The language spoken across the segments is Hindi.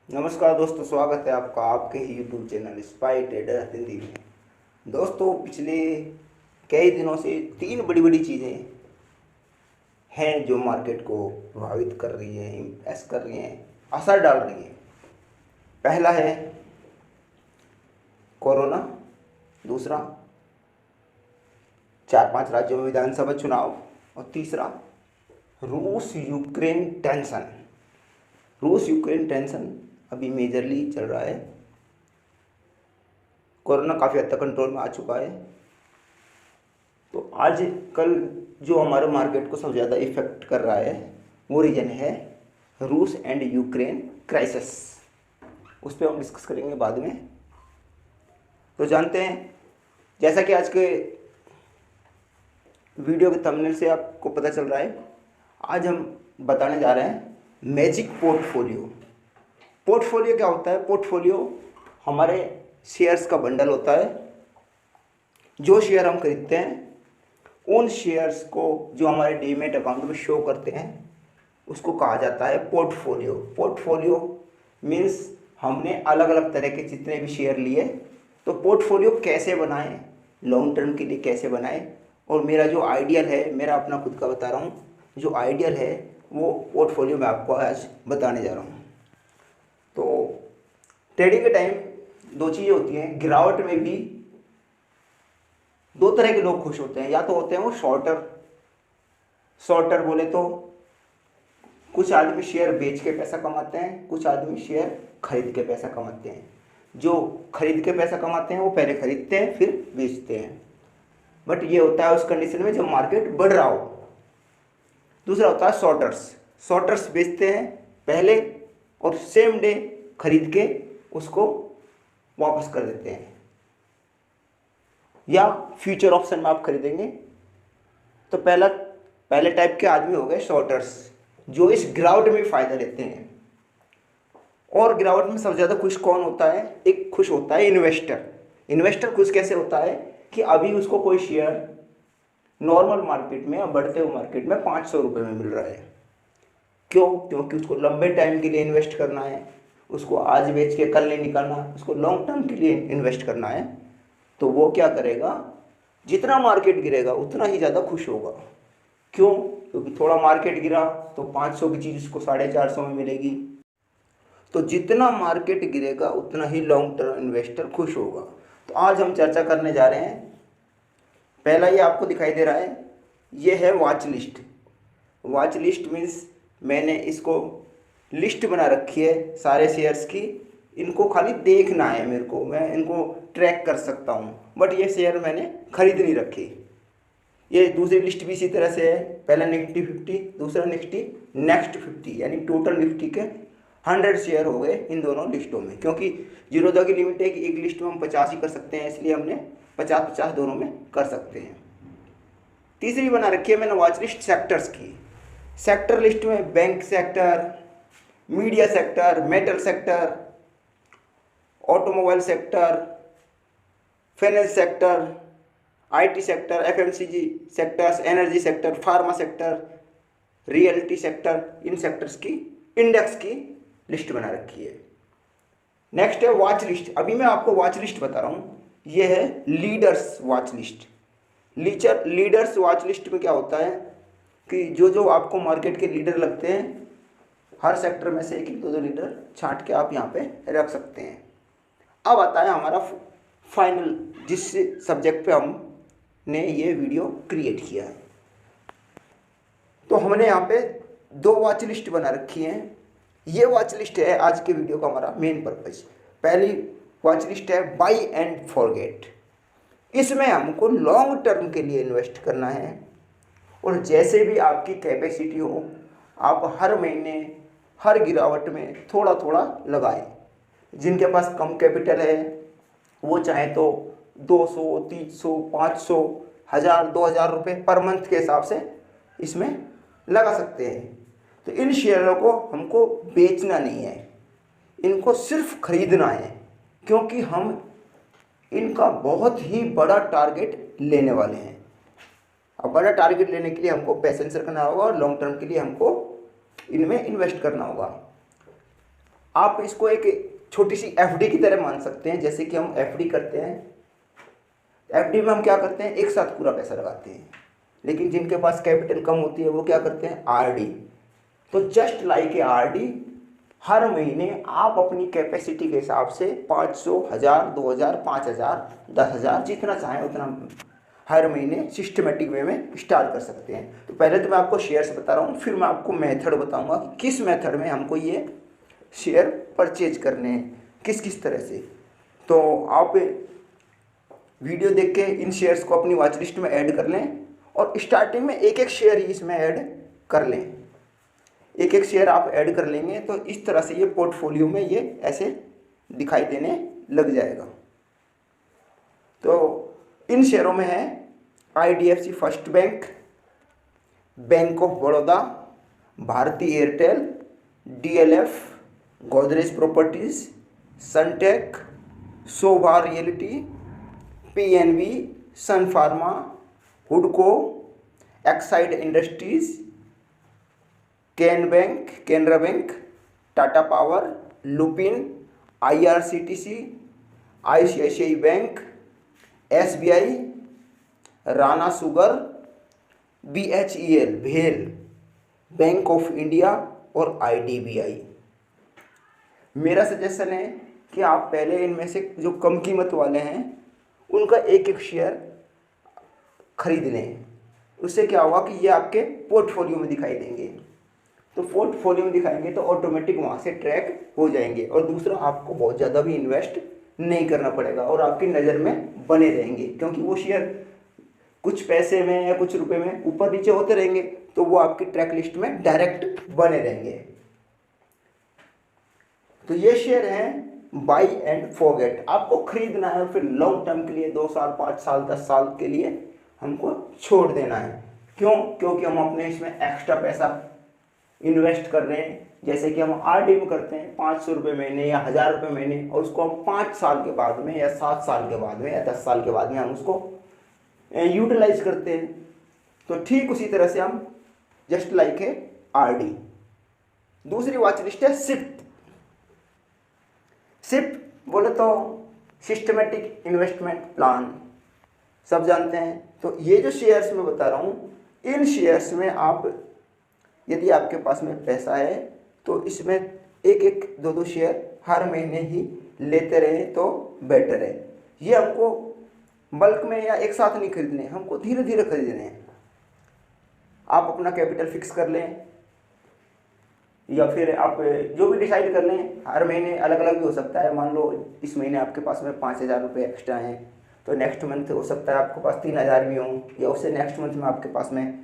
नमस्कार दोस्तों, स्वागत है आपका आपके ही YouTube channel spy trader Hindi में। दोस्तों, पिछले कई दिनों से तीन बड़ी बड़ी चीज़ें हैं जो मार्केट को प्रभावित कर रही हैं, इम्प्रेस कर रही हैं, असर डाल रही हैं। पहला है कोरोना, दूसरा 4-5 राज्यों में विधानसभा चुनाव और तीसरा रूस यूक्रेन टेंशन। रूस यूक्रेन टेंशन अभी मेजरली चल रहा है। कोरोना काफ़ी हद तक कंट्रोल में आ चुका है। तो आज कल जो हमारे मार्केट को सबसे ज़्यादा इफेक्ट कर रहा है वो रीजन है रूस एंड यूक्रेन क्राइसिस। उस पर हम डिस्कस करेंगे बाद में। तो जानते हैं, जैसा कि आज के वीडियो के थंबनेल से आपको पता चल रहा है, आज हम बताने जा रहे हैं मैजिक पोर्टफोलियो। पोर्टफोलियो क्या होता है? पोर्टफोलियो हमारे शेयर्स का बंडल होता है। जो शेयर हम खरीदते हैं उन शेयर्स को जो हमारे डीमैट अकाउंट में शो करते हैं उसको कहा जाता है पोर्टफोलियो। पोर्टफोलियो मीन्स हमने अलग अलग तरह के जितने भी शेयर लिए, तो पोर्टफोलियो कैसे बनाएं, लॉन्ग टर्म के लिए कैसे बनाएं। और मेरा जो आइडियल है, मेरा अपना खुद का बता रहा हूँ, जो आइडियल है वो पोर्टफोलियो मैं आपको आज बताने जा रहा हूँ। तो ट्रेडिंग के टाइम दो चीज़ें होती हैं। गिरावट में भी दो तरह के लोग खुश होते हैं। या तो होते हैं वो शॉर्टर बोले तो कुछ आदमी शेयर बेच के पैसा कमाते हैं, कुछ आदमी शेयर खरीद के पैसा कमाते हैं। जो खरीद के पैसा कमाते हैं वो पहले खरीदते हैं फिर बेचते हैं, बट ये होता है उस कंडीशन में जब मार्केट बढ़ रहा हो। दूसरा होता है शॉर्टर्स बेचते हैं पहले और सेम डे खरीद के उसको वापस कर देते हैं। या फ्यूचर ऑप्शन में आप खरीदेंगे तो पहले टाइप के आदमी हो गए शॉर्टर्स, जो इस गिरावट में फ़ायदा लेते हैं। और गिरावट में सबसे ज़्यादा खुश कौन होता है? एक खुश होता है इन्वेस्टर खुश कैसे होता है कि अभी उसको कोई शेयर नॉर्मल मार्केट में या बढ़ते हुए मार्केट में 500 रुपये में मिल रहा है। क्यों? क्योंकि उसको लंबे टाइम के लिए इन्वेस्ट करना है, उसको आज बेच के कल नहीं निकालना, उसको लॉन्ग टर्म के लिए इन्वेस्ट करना है। तो वो क्या करेगा, जितना मार्केट गिरेगा उतना ही ज़्यादा खुश होगा। क्यों? क्योंकि थोड़ा मार्केट गिरा तो 500 की चीज़ उसको 450 में मिलेगी। तो जितना मार्केट गिरेगा उतना ही लॉन्ग टर्म इन्वेस्टर खुश होगा। तो आज हम चर्चा करने जा रहे हैं। पहला ये आपको दिखाई दे रहा है, ये है वॉच लिस्ट मीन्स मैंने इसको लिस्ट बना रखी है सारे शेयर्स की। इनको खाली देखना है मेरे को, मैं इनको ट्रैक कर सकता हूँ, बट ये शेयर मैंने खरीद नहीं रखी। ये दूसरी लिस्ट भी इसी तरह से है। पहला निफ्टी 50, दूसरा निफ्टी नेक्स्ट 50, यानी टोटल निफ्टी के 100 शेयर हो गए इन दोनों लिस्टों में। क्योंकि जीरोधा की लिमिट है कि एक लिस्ट में हम 50 ही कर सकते हैं, इसलिए हमने 50-50 दोनों में कर सकते हैं। तीसरी बना रखी है मैंने वॉच लिस्ट सेक्टर्स की। सेक्टर लिस्ट में bank sector, media sector, metal sector, automobile sector, finance sector, IT sector, FMCG sectors, energy sector, pharma sector, realty sector, in sectors की इंडेक्स की लिस्ट बना रखी है। नेक्स्ट है वॉच लिस्ट। अभी मैं आपको वॉच लिस्ट बता रहा हूँ, ये है leaders watch list. Leaders watch list में क्या होता है कि जो आपको मार्केट के लीडर लगते हैं, हर सेक्टर में से एक एक दो लीडर छांट के आप यहाँ पे रख सकते हैं। अब आता है हमारा फाइनल, जिस सब्जेक्ट पे हमने ये वीडियो क्रिएट किया है। तो हमने यहाँ पे दो वॉच लिस्ट बना रखी हैं। ये वॉच लिस्ट है आज के वीडियो का हमारा मेन पर्पज। पहली वॉच लिस्ट है बाई एंड फॉरगेट। इसमें हमको लॉन्ग टर्म के लिए इन्वेस्ट करना है और जैसे भी आपकी कैपेसिटी हो आप हर महीने हर गिरावट में थोड़ा थोड़ा लगाएं। जिनके पास कम कैपिटल है वो चाहे तो 200, 300, 500, 1000, 2000 रुपये पर मंथ के हिसाब से इसमें लगा सकते हैं। तो इन शेयरों को हमको बेचना नहीं है, इनको सिर्फ खरीदना है, क्योंकि हम इनका बहुत ही बड़ा टारगेट लेने वाले हैं। अब बड़ा टारगेट लेने के लिए हमको पैसेंस रखना होगा और लॉन्ग टर्म के लिए हमको इनमें इन्वेस्ट करना होगा। आप इसको एक छोटी सी एफडी की तरह मान सकते हैं। जैसे कि हम एफडी करते हैं, एफडी में हम क्या करते हैं, एक साथ पूरा पैसा लगाते हैं। लेकिन जिनके पास कैपिटल कम होती है वो क्या करते हैं, आरडी। तो जस्ट लाइक ए आरडी, हर महीने आप अपनी कैपेसिटी के हिसाब से 500, 1000, 2000, 5000, 10,000 जितना चाहें उतना हर महीने सिस्टमेटिक वे में स्टार्ट कर सकते हैं। तो पहले तो मैं आपको शेयर्स बता रहा हूँ, फिर मैं आपको मेथड बताऊंगा कि किस मेथड में हमको ये शेयर परचेज करने हैं, किस किस तरह से। तो आप वीडियो देख के इन शेयर्स को अपनी वॉच लिस्ट में ऐड कर लें और स्टार्टिंग में एक एक शेयर ही इसमें ऐड कर लें। एक एक शेयर आप ऐड कर लेंगे तो इस तरह से ये पोर्टफोलियो में ये ऐसे दिखाई देने लग जाएगा। तो इन शेयरों में है IDFC First Bank, Bank of Baroda, Bharti Airtel, DLF, Godrej Properties, Sunteck, Sobha Realty, PNB, Sun Pharma, हुडको, Exide Industries, Canara Bank, Tata Power, Lupin, IRCTC, ICICI बैंक, SBI, राणा शुगर, BHEL भेल, बैंक ऑफ इंडिया और IDBI। मेरा सजेशन है कि आप पहले इनमें से जो कम कीमत वाले हैं उनका एक एक शेयर खरीद लें। उससे क्या होगा कि ये आपके पोर्टफोलियो में दिखाई देंगे। तो पोर्टफोलियो में दिखाएंगे तो ऑटोमेटिक वहाँ से ट्रैक हो जाएंगे। और दूसरा, आपको बहुत ज़्यादा भी इन्वेस्ट नहीं करना पड़ेगा और आपकी नज़र में बने रहेंगे, क्योंकि वो शेयर कुछ पैसे में या कुछ रुपए में ऊपर नीचे होते रहेंगे तो वो आपकी ट्रैक लिस्ट में डायरेक्ट बने रहेंगे। तो ये शेयर हैं बाई एंड फॉरगेट। आपको खरीदना है और फिर लॉन्ग टर्म के लिए 2 साल, 5 साल, 10 साल के लिए हमको छोड़ देना है। क्यों? क्योंकि हम अपने इसमें एक्स्ट्रा पैसा इन्वेस्ट कर रहे हैं। जैसे कि हम आरडी में करते हैं 500 रुपये महीने या 1000 रुपये महीने, और उसको हम 5 साल के बाद में या 7 साल के बाद में या 10 साल के बाद में हम उसको यूटिलाइज करते हैं। तो ठीक उसी तरह से हम जस्ट लाइक है आरडी। दूसरी वॉच लिस्ट है सिप। सिप बोले तो सिस्टमेटिक इन्वेस्टमेंट प्लान, सब जानते हैं। तो ये जो शेयर्स मैं बता रहा हूँ, इन शेयर्स में आप यदि आपके पास में पैसा है तो इसमें एक एक 2-2 शेयर हर महीने ही लेते रहे तो बेटर है। ये हमको बल्क में या एक साथ नहीं खरीदने, हमको धीरे धीरे खरीदने हैं। आप अपना कैपिटल फिक्स कर लें या फिर आप जो भी डिसाइड कर लें, हर महीने अलग अलग भी हो सकता है। मान लो इस महीने आपके पास में 5,000 रुपये एक्स्ट्रा हैं तो नेक्स्ट मंथ हो सकता है आपके पास 3,000 भी हों, या उससे नेक्स्ट मंथ में आपके पास में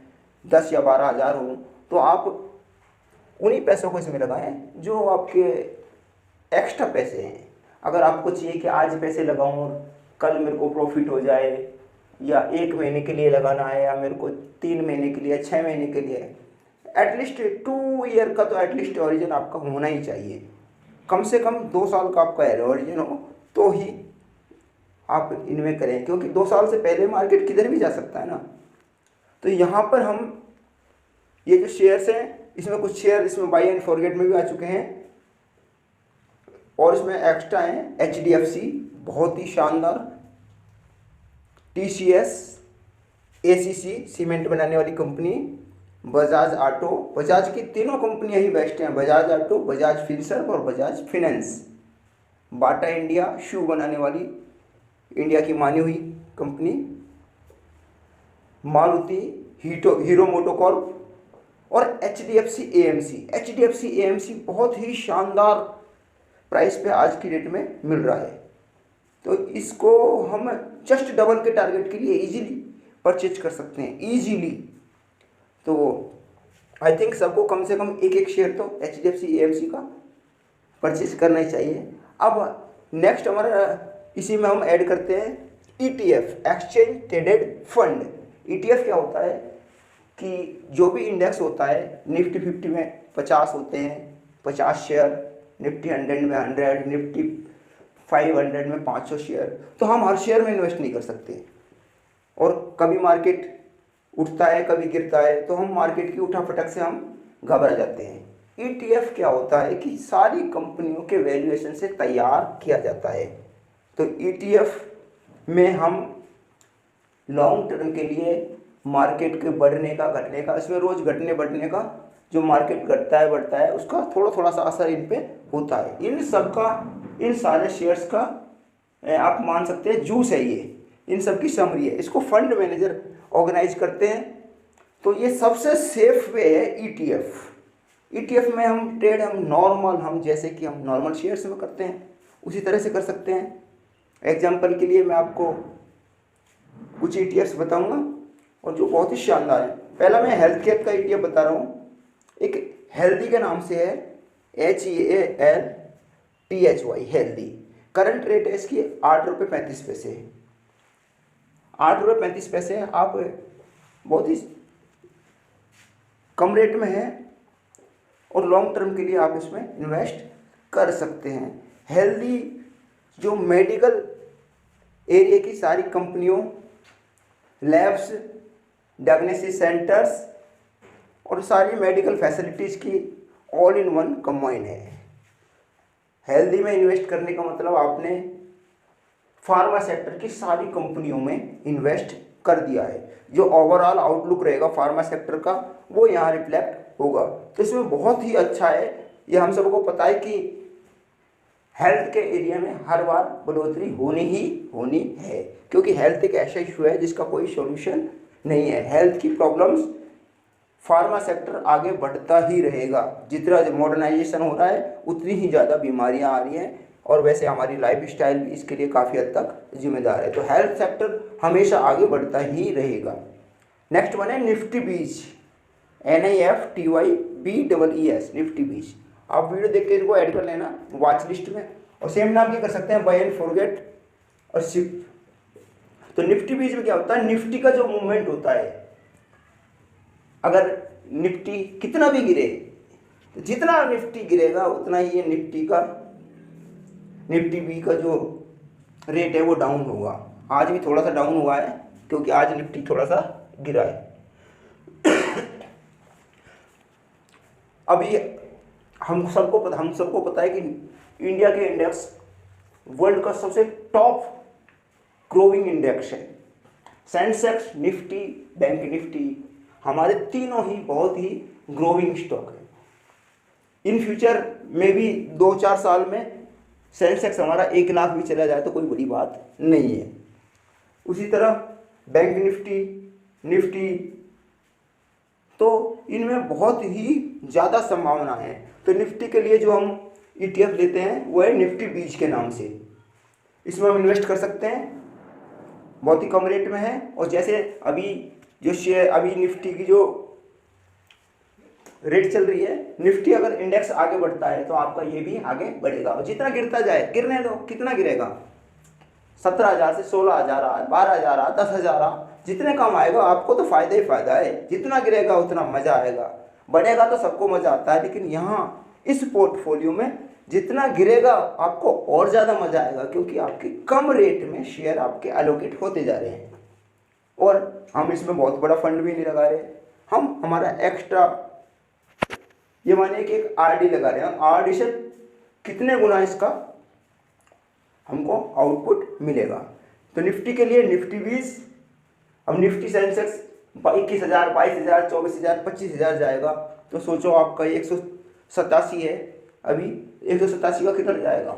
10 या 12,000 हों। तो आप उन्हीं पैसों को इसमें लगाएं जो आपके एक्स्ट्रा पैसे हैं। अगर आपको चाहिए कि आज पैसे लगाऊं और कल मेरे को प्रॉफिट हो जाए, या 1 महीने के लिए लगाना है, या मेरे को 3 महीने के लिए, 6 महीने के लिए, एटलीस्ट 2 ईयर का तो एटलीस्ट ओरिजिन आपका होना ही चाहिए। कम से कम 2 साल का आपका ओरिजिन हो तो ही आप इनमें करें, क्योंकि 2 साल से पहले मार्केट किधर भी जा सकता है ना। तो यहाँ पर हम ये जो शेयर्स हैं, इसमें कुछ शेयर इसमें बाई एंड फॉरगेट में भी आ चुके हैं और इसमें एक्स्ट्रा हैं HDFC, बहुत ही शानदार, TCS, ACC सीमेंट बनाने वाली कंपनी, बजाज ऑटो। बजाज की तीनों कंपनियां ही बेस्ट हैं, बजाज ऑटो, बजाज फिनसर्व और बजाज फाइनेंस। बाटा इंडिया, शू बनाने वाली इंडिया की मानी हुई कंपनी, मारुति, हीरो मोटोकॉर्प और HDFC AMC। HDFC AMC बहुत ही शानदार प्राइस पे आज की डेट में मिल रहा है। तो इसको हम जस्ट डबल के टारगेट के लिए इजीली परचेज कर सकते हैं, इजीली। तो आई थिंक सबको कम से कम एक एक शेयर तो HDFC AMC का परचेज करना ही चाहिए। अब नेक्स्ट हमारा इसी में हम ऐड करते हैं ETF, exchange traded fund. ETF क्या होता है कि जो भी इंडेक्स होता है, निफ्टी 50 में 50 होते हैं, 50 शेयर, निफ्टी 100 में 100, निफ्टी 500 में 500 शेयर। तो हम हर शेयर में इन्वेस्ट नहीं कर सकते, और कभी मार्केट उठता है कभी गिरता है तो हम मार्केट की उठाफटक से हम घबरा जाते हैं। ETF क्या होता है कि सारी कंपनियों के वैल्यूएशन से तैयार किया जाता है। तो ETF में हम लॉन्ग टर्म के लिए मार्केट के बढ़ने का घटने का, इसमें रोज घटने बढ़ने का, जो मार्केट घटता है बढ़ता है उसका थोड़ा थोड़ा सा असर इन पे होता है। इन सब का, इन सारे शेयर्स का आप मान सकते हैं जूस है ये, इन सब की समरी है। इसको फंड मैनेजर ऑर्गेनाइज करते हैं। तो ये सबसे सेफ वे है ETF में हम ट्रेड हम जैसे कि हम नॉर्मल शेयर्स में करते हैं उसी तरह से कर सकते हैं। एग्जाम्पल के लिए मैं आपको कुछ ETFs बताऊंगा और जो बहुत ही शानदार है। पहला मैं हेल्थ केयर का ETF बता रहा हूँ। एक हेल्दी के नाम से है, HEALTHY, हेल्दी। करंट रेट है इसकी 8 रुपये 35 पैसे है। 8 रुपये 35 पैसे है। आप बहुत ही कम रेट में है और लॉन्ग टर्म के लिए आप इसमें इन्वेस्ट कर सकते हैं। हेल्दी जो मेडिकल एरिया की सारी कंपनियों, लैब्स, डायग्नोसिस सेंटर्स और सारी मेडिकल फैसिलिटीज़ की ऑल इन वन कंबाइन है। हेल्दी में इन्वेस्ट करने का मतलब आपने फार्मा सेक्टर की सारी कंपनियों में इन्वेस्ट कर दिया है। जो ओवरऑल आउटलुक रहेगा फार्मा सेक्टर का वो यहाँ रिफ्लेक्ट होगा। तो इसमें बहुत ही अच्छा है। ये हम सबको पता है कि हेल्थ के एरिया में हर बार बढ़ोतरी होनी है, क्योंकि हेल्थ एक ऐसा इशू है जिसका कोई सॉल्यूशन नहीं है। हेल्थ की प्रॉब्लम्स, फार्मा सेक्टर आगे बढ़ता ही रहेगा। जितना मॉडर्नाइजेशन हो रहा है उतनी ही ज़्यादा बीमारियां आ रही हैं और वैसे हमारी लाइफ स्टाइल भी इसके लिए काफ़ी हद तक जिम्मेदार है। तो हेल्थ सेक्टर हमेशा आगे बढ़ता ही रहेगा। नेक्स्ट वन है निफ्टी बीज, NIFTYBEES, निफ्टी बीज। आप वीडियो देख के इनको ऐड कर लेना वॉच लिस्ट में। और सेम नाम भी कर सकते हैं, बाय एंड फॉरगेट और शिफ्ट। तो निफ्टी बीज में क्या होता है, निफ्टी का जो मूवमेंट होता है, अगर निफ्टी कितना भी गिरे तो जितना निफ्टी गिरेगा उतना ही ये निफ्टी बी का जो रेट है वो डाउन होगा। आज भी थोड़ा सा डाउन हुआ है क्योंकि आज निफ्टी थोड़ा सा गिरा है। अभी हम सबको पता है कि इंडिया के इंडेक्स वर्ल्ड का सबसे टॉप ग्रोइंग इंडेक्स है। सेंसेक्स, निफ्टी, बैंक निफ्टी, हमारे तीनों ही बहुत ही ग्रोइंग स्टॉक है। इन फ्यूचर में भी 2-4 साल में सेंसेक्स हमारा 1 लाख भी चला जाए तो कोई बड़ी बात नहीं है। उसी तरह बैंक निफ्टी, तो इनमें बहुत ही ज़्यादा संभावना है। तो निफ्टी के लिए जो हम ETF लेते हैं वो है निफ्टी बीज के नाम से। इसमें हम इन्वेस्ट कर सकते हैं, बहुत ही कम रेट में है। और जैसे अभी जो शेयर, अभी निफ्टी की जो रेट चल रही है, निफ्टी अगर इंडेक्स आगे बढ़ता है तो आपका ये भी आगे बढ़ेगा। और जितना गिरता जाए, गिरने दो, कितना गिरेगा, 17,000 से 16,000, 12,000, 10,000, जितने कम आएगा आपको तो फायदा ही फायदा है। जितना गिरेगा उतना मजा आएगा। बढ़ेगा तो सबको मजा आता है, लेकिन यहाँ इस पोर्टफोलियो में जितना गिरेगा आपको और ज़्यादा मजा आएगा, क्योंकि आपके कम रेट में शेयर आपके एलोकेट होते जा रहे हैं। और हम इसमें बहुत बड़ा फंड भी नहीं लगा रहे, हम हमारा एक्स्ट्रा, ये मानिए कि एक RD लगा रहे हैं। RD से कितने गुना इसका हमको आउटपुट मिलेगा। तो निफ्टी के लिए निफ्टी बीज, अब निफ्टी सेंसेक्स 21,000, 22,000, 24,000, 25,000 जाएगा तो सोचो आपका 187 है, अभी 187 का कितना जाएगा,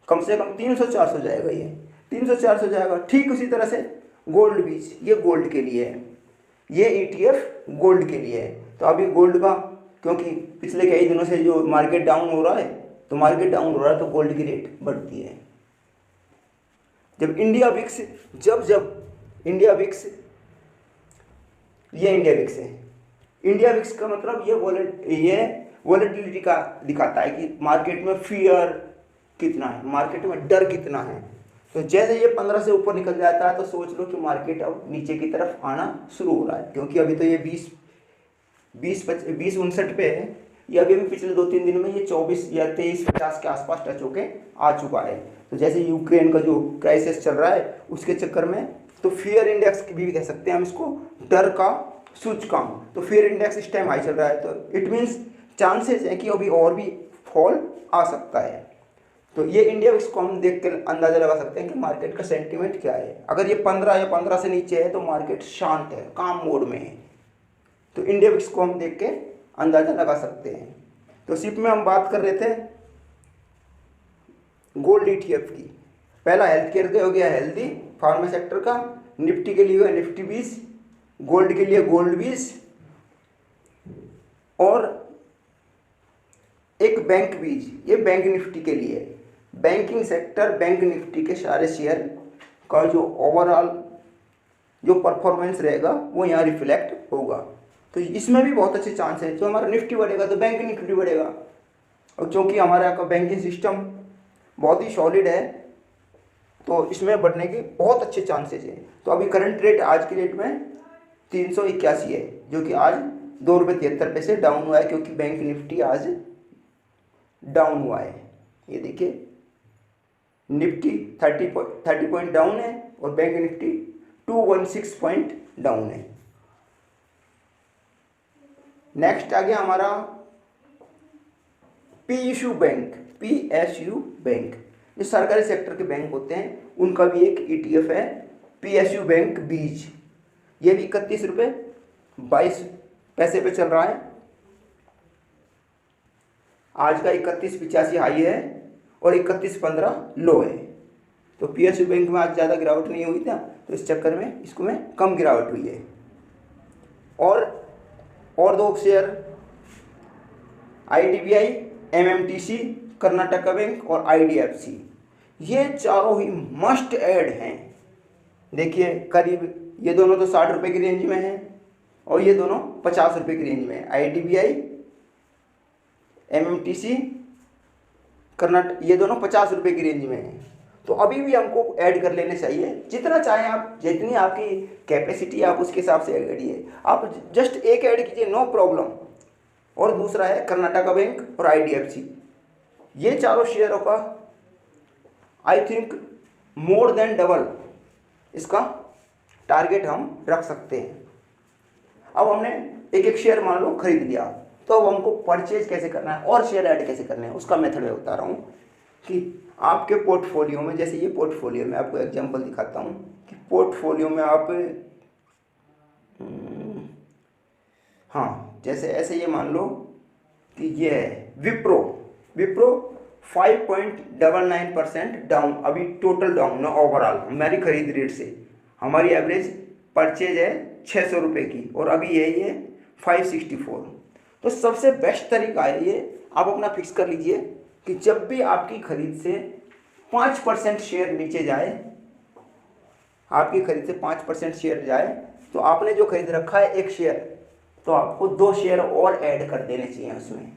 कम से कम 300-400 जाएगा। ये 300-400 जाएगा। ठीक उसी तरह से गोल्ड बीज, ये गोल्ड के लिए है, ये ETF गोल्ड के लिए है। तो अभी गोल्ड का, क्योंकि पिछले कई दिनों से जो मार्केट डाउन हो रहा है, तो मार्केट डाउन हो रहा है तो गोल्ड की रेट बढ़ती है। जब इंडिया विक्स, इंडिया विक्स, ये इंडिया विक्स है। इंडिया विक्स का मतलब ये वॉलेटिलिटी का दिखाता है कि मार्केट में फियर कितना है, मार्केट में डर कितना है। तो जैसे ये 15 से ऊपर निकल जाता है तो सोच लो कि मार्केट अब नीचे की तरफ आना शुरू हो रहा है, क्योंकि अभी तो ये 20-29 पे है। ये अभी पिछले 2-3 दिन में ये 24 या 23-50 के आसपास टच होके आ चुका है। तो जैसे यूक्रेन का जो क्राइसिस चल रहा है उसके चक्कर में, तो फियर इंडेक्स भी कह सकते हैं हम इसको, डर का सूचकांक। तो फियर इंडेक्स इस टाइम हाई चल रहा है, तो इट मीन्स चांसेस हैं कि अभी और भी फॉल आ सकता है। तो ये इंडिया विक्स को हम देख कर अंदाज़ा लगा सकते हैं कि मार्केट का सेंटीमेंट क्या है। अगर ये 15 या 15 से नीचे है तो मार्केट शांत है, काम मोड में है। तो इंडिया विक्स को हम देख के अंदाज़ा लगा सकते हैं। तो सिप में हम बात कर रहे थे गोल्ड ETF की। पहला हेल्थ केयर का हो गया हेल्दी फार्मा सेक्टर का, निफ्टी के लिए हुआ निफ्टी 20, गोल्ड के लिए गोल्ड 20 और एक बैंक 20, ये बैंक निफ्टी के लिए है। बैंकिंग सेक्टर बैंक निफ्टी के सारे शेयर का जो ओवरऑल जो परफॉर्मेंस रहेगा वो यहाँ रिफ्लेक्ट होगा। तो इसमें भी बहुत अच्छे चांस है। जो हमारा निफ्टी बढ़ेगा तो बैंक निफ्टी बढ़ेगा, और चूँकि हमारा का बैंकिंग सिस्टम बहुत ही सॉलिड है तो इसमें बढ़ने के बहुत अच्छे चांसेस हैं। तो अभी करंट रेट आज की डेट में 381 है, जो कि आज ₹2.73 डाउन हुआ है, क्योंकि बैंक निफ्टी आज डाउन हुआ है। ये देखिए निफ्टी 30 पॉइंट डाउन है और बैंक निफ्टी 216 पॉइंट डाउन है। नेक्स्ट आ गया हमारा PSU बैंक। जो सरकारी सेक्टर के बैंक होते हैं उनका भी एक ETF है PSU बैंक 20। ये भी 31 रुपये 22 पैसे पे चल रहा है। आज का 31.85 हाई है और 31.15 लो है। तो PSU बैंक में आज ज़्यादा गिरावट नहीं हुई था, तो इस चक्कर में इसको में कम गिरावट हुई है। और दो share IDBI, MMTC, Karnataka bank और IDFC, ये चारों ही मस्ट ऐड हैं। देखिए करीब ये दोनों तो 60 रुपये की रेंज में हैं और ये दोनों 50 रुपये की रेंज में है। IDBI, MMTC, कर्नाटक, ये दोनों 50 रुपये की रेंज में हैं। तो अभी भी हमको ऐड कर लेने चाहिए, जितना चाहें आप, जितनी आपकी कैपेसिटी आप उसके हिसाब से ऐड करिए। आप जस्ट एक ऐड कीजिए, नो प्रॉब्लम। और दूसरा है कर्नाटका बैंक और IDFC, ये चारों शेयरों का I think more than double इसका टारगेट हम रख सकते हैं। अब हमने एक एक शेयर मान लो खरीद लिया, तो अब हमको परचेज कैसे करना है और शेयर ऐड कैसे करने हैं उसका मेथड मैं बता रहा हूँ। कि आपके पोर्टफोलियो में, जैसे ये पोर्टफोलियो में आपको एग्जांपल दिखाता हूँ कि पोर्टफोलियो में आप हाँ, जैसे ऐसे ये मान लो कि ये है विप्रो 5.99% डाउन, अभी टोटल डाउन ना ओवरऑल हमारी खरीद रेट से। हमारी एवरेज परचेज है 600 रुपये की और अभी यही है 564। तो सबसे बेस्ट तरीका है ये, आप अपना फिक्स कर लीजिए कि जब भी आपकी खरीद से 5% शेयर नीचे जाए, आपकी खरीद से 5% शेयर जाए, तो आपने जो खरीद रखा है एक शेयर, तो आपको 2 शेयर और ऐड कर देने चाहिए उसमें।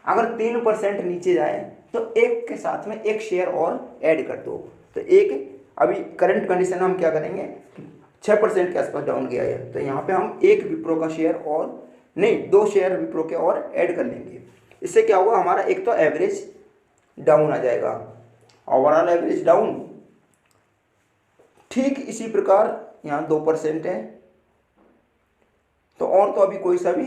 अगर 3% नीचे जाए तो एक के साथ में एक शेयर और ऐड कर दो। तो एक अभी करंट कंडीशन में हम क्या करेंगे, 6% के आसपास डाउन गया है, तो यहाँ पे हम एक विप्रो का शेयर और नहीं 2 शेयर विप्रो के और ऐड कर लेंगे। इससे क्या होगा, हमारा एक तो एवरेज डाउन आ जाएगा, ओवरऑल एवरेज डाउन। ठीक इसी प्रकार यहाँ 2% है, तो और तो अभी कोई सा भी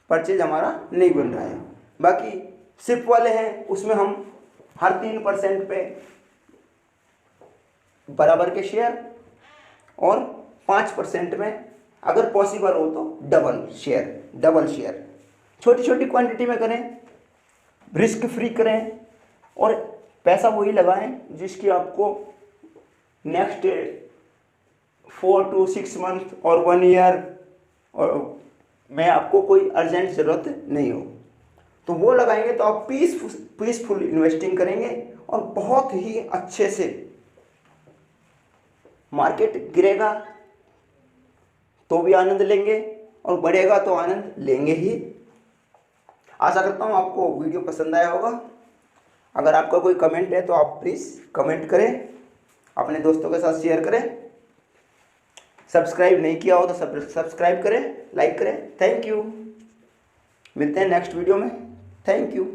परचेज हमारा नहीं बन रहा है। बाकी सिप वाले हैं, उसमें हम हर 3% पे बराबर के शेयर और 5% में अगर पॉसिबल हो तो डबल शेयर छोटी छोटी क्वांटिटी में करें, रिस्क फ्री करें और पैसा वही लगाएं जिसकी आपको नेक्स्ट 4 to 6 मंथ और 1 ईयर और में आपको कोई अर्जेंट ज़रूरत नहीं हो, तो वो लगाएंगे तो आप पीसफुल इन्वेस्टिंग करेंगे और बहुत ही अच्छे से। मार्केट गिरेगा तो भी आनंद लेंगे और बढ़ेगा तो आनंद लेंगे ही। आशा करता हूँ आपको वीडियो पसंद आया होगा। अगर आपका कोई कमेंट है तो आप प्लीज़ कमेंट करें, अपने दोस्तों के साथ शेयर करें। सब्सक्राइब नहीं किया हो तो सब्सक्राइब करें, लाइक करें। थैंक यू, मिलते हैं नेक्स्ट वीडियो में। Thank you.